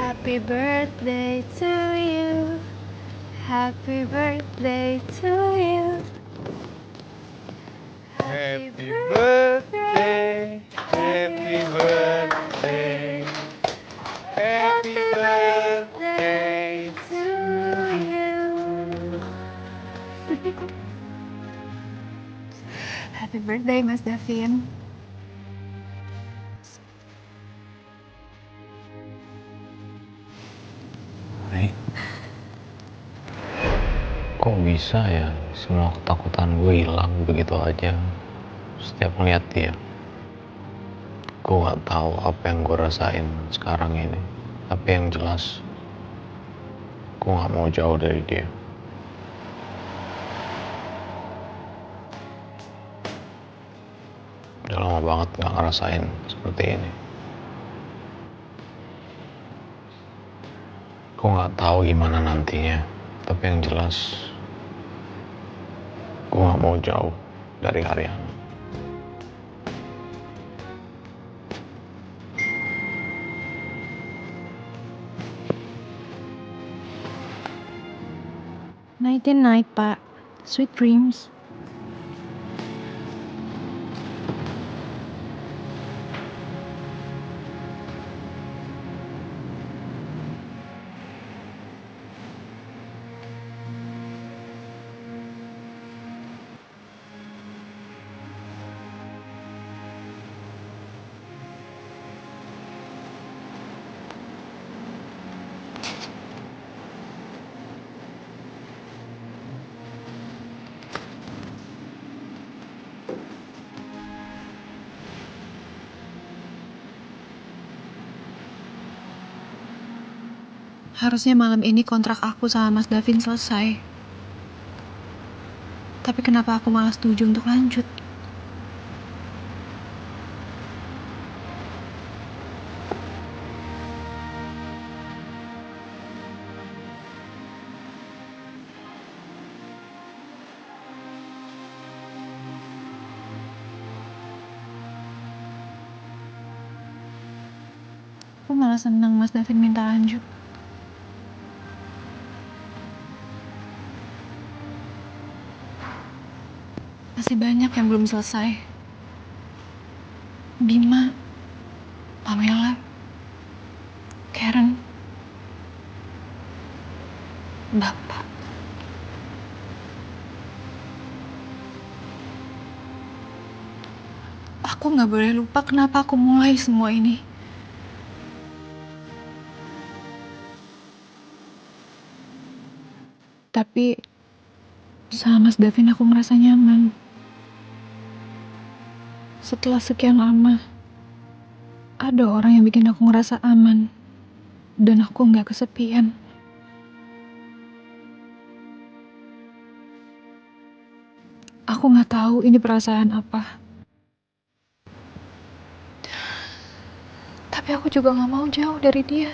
Happy birthday to you. Happy birthday to you. Happy birthday, happy birthday, happy birthday to you. Happy birthday, Mas Davin. Nih, kok bisa ya semua ketakutan gue hilang begitu aja setiap ngeliat dia. Gue gak tahu apa yang gue rasain sekarang ini, tapi yang jelas gue gak mau jauh dari dia. Udah lama banget gak ngerasain seperti ini. Gue gak tahu gimana nantinya, tapi yang jelas gue gak mau jauh dari Ariana. Night and night, Pak. Sweet dreams. Harusnya malam ini kontrak aku sama Mas Davin selesai. Tapi kenapa aku malah setuju untuk lanjut? Aku malah senang Mas Davin minta lanjut. Masih banyak yang belum selesai. Bima, Pamela, Karen, Bapak. Aku gak boleh lupa kenapa aku mulai semua ini. Tapi sama Mas Davin aku ngerasa nyaman. Setelah sekian lama, ada orang yang bikin aku ngerasa aman. Dan aku gak kesepian. Aku gak tahu ini perasaan apa. Tapi aku juga gak mau jauh dari dia.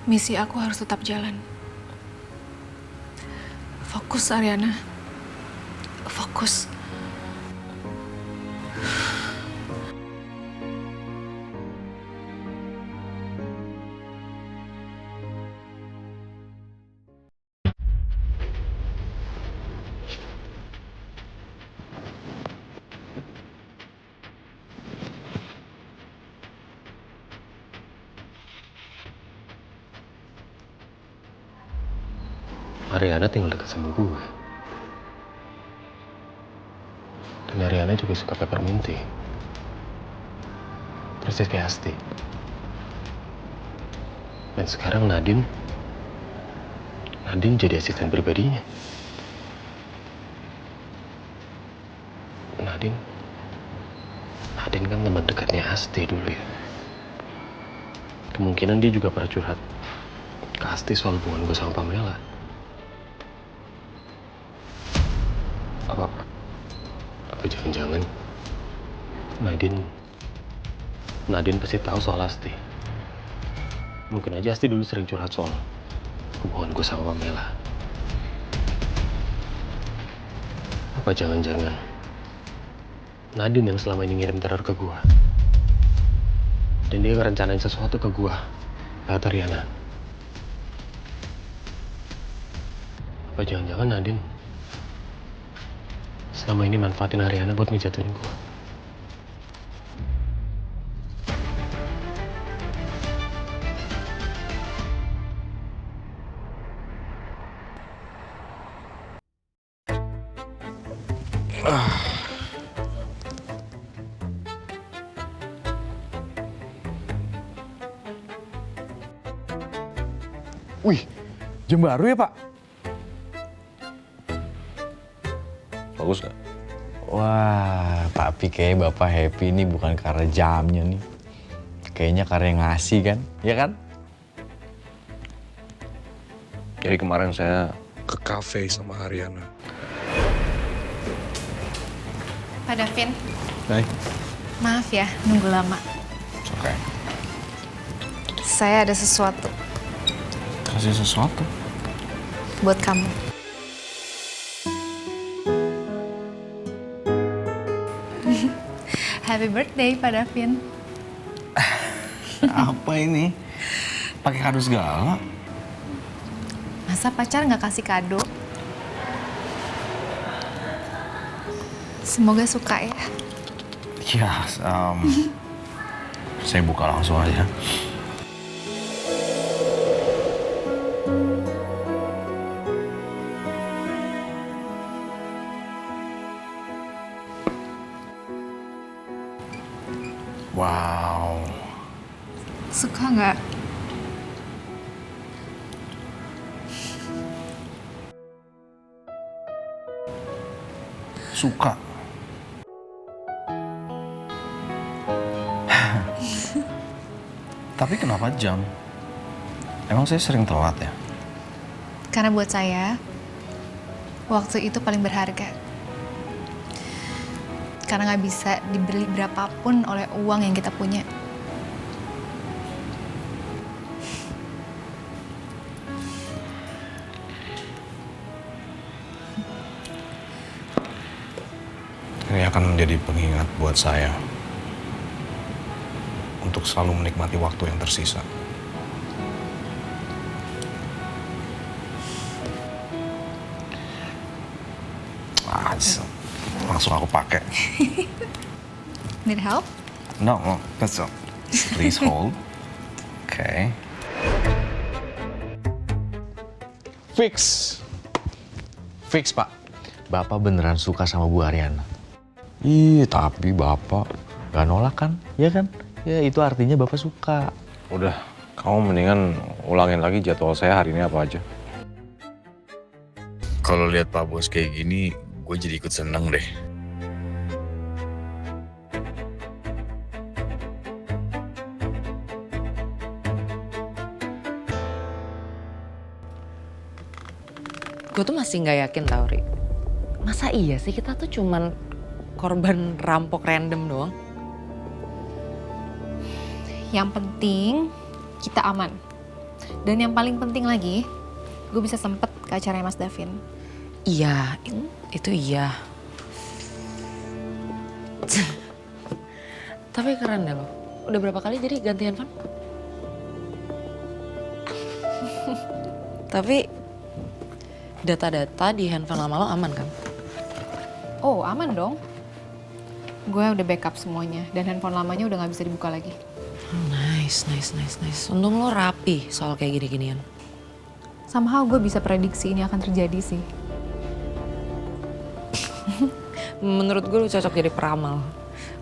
Misi aku harus tetap jalan. Fokus, Ariana. Fokus. Ariana tinggal dekat sama gue. Dan Ariana juga suka peppermint tea. Persis kayak Asti. Dan sekarang Nadine jadi asisten pribadinya. Nadine kan teman dekatnya Asti dulu ya. Kemungkinan dia juga pernah curhat ke Asti soal hubungan gue sama Pamela. Apa Apa jangan-jangan Nadine pasti tahu soal Asti. Mungkin aja Asti dulu sering curhat soal hubungan gue sama Pamela. Apa jangan-jangan Nadine yang selama ini ngirim teror ke gue. Dan dia ngerencanain sesuatu ke gue lewat Ariana. Apa jangan-jangan Nadine selama ini manfaatin Ariana buat ngejatuhin gue. Wih, jam baru ya Pak? Bagus gak? Wah, tapi kayaknya Bapak happy nih bukan karena jamnya nih. Kayaknya karena ngasih kan, ya kan? Jadi kemarin saya ke kafe sama Ariana. Pak Davin, Hai. maaf ya nunggu lama. Oke. Saya ada sesuatu Kasih sesuatu. buat kamu. Happy birthday Pak Davin. Apa ini? Pakai kado segala? Masa pacar nggak kasih kado? Semoga suka ya. Ya, saya buka langsung aja. Wow. Suka nggak? Suka. Tapi kenapa jam? Emang saya sering telat ya? Karena buat saya, waktu itu paling berharga. Karena nggak bisa dibeli berapapun oleh uang yang kita punya. Ini akan menjadi pengingat buat saya untuk selalu menikmati waktu yang tersisa. Langsung aku pakai. Need help? No, that's all. Please hold. Okay. Fix, Pak. Bapak beneran suka sama Bu Ariana. Ih, tapi Bapak gak nolak kan? Ya kan? Ya itu artinya Bapak suka. udah, kamu mendingan ulangin lagi jadwal saya hari ini apa aja. Kalau lihat Pak Bos kayak gini, gue jadi ikut seneng deh. Gue tuh masih nggak yakin tau, Ri. Masa iya sih kita tuh cuman korban rampok random doang? Yang penting kita aman. Dan yang paling penting lagi, gue bisa sempet ke acaranya Mas Davin. Iya, itu iya. Tapi keren deh lo. Udah berapa kali jadi ganti handphone? Tapi data-data di handphone lama lo aman kan? Oh, aman dong. Gue udah backup semuanya dan handphone lamanya udah nggak bisa dibuka lagi. Nice. Untung lo rapi soal kayak gini-ginian. Somehow gue bisa prediksi ini akan terjadi sih. Menurut gue lo cocok jadi peramal.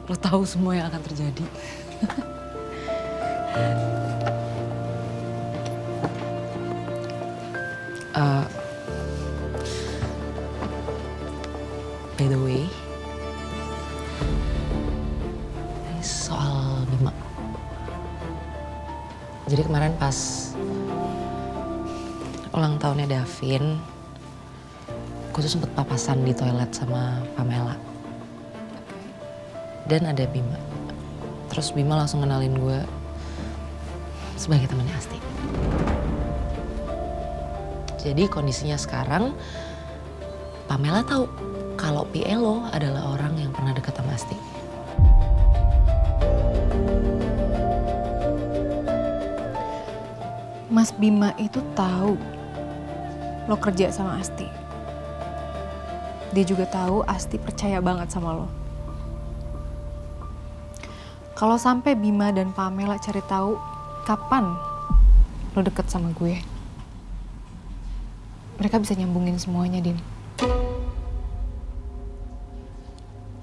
Lo tahu semua yang akan terjadi. By the way, ini soal Bima. Jadi kemarin pas ulang tahunnya Davin, gue tuh sempet papasan di toilet sama Pamela. dan ada Bima. Terus Bima langsung kenalin gue sebagai temannya Asti. Jadi kondisinya sekarang Pamela tahu kalau PA lo adalah orang yang pernah dekat sama Asti. Mas Bima itu tahu lo kerja sama Asti. Dia juga tahu Asti percaya banget sama lo. Kalau sampai Bima dan Pamela cari tahu kapan lo deket sama gue, mereka bisa nyambungin semuanya, Dim.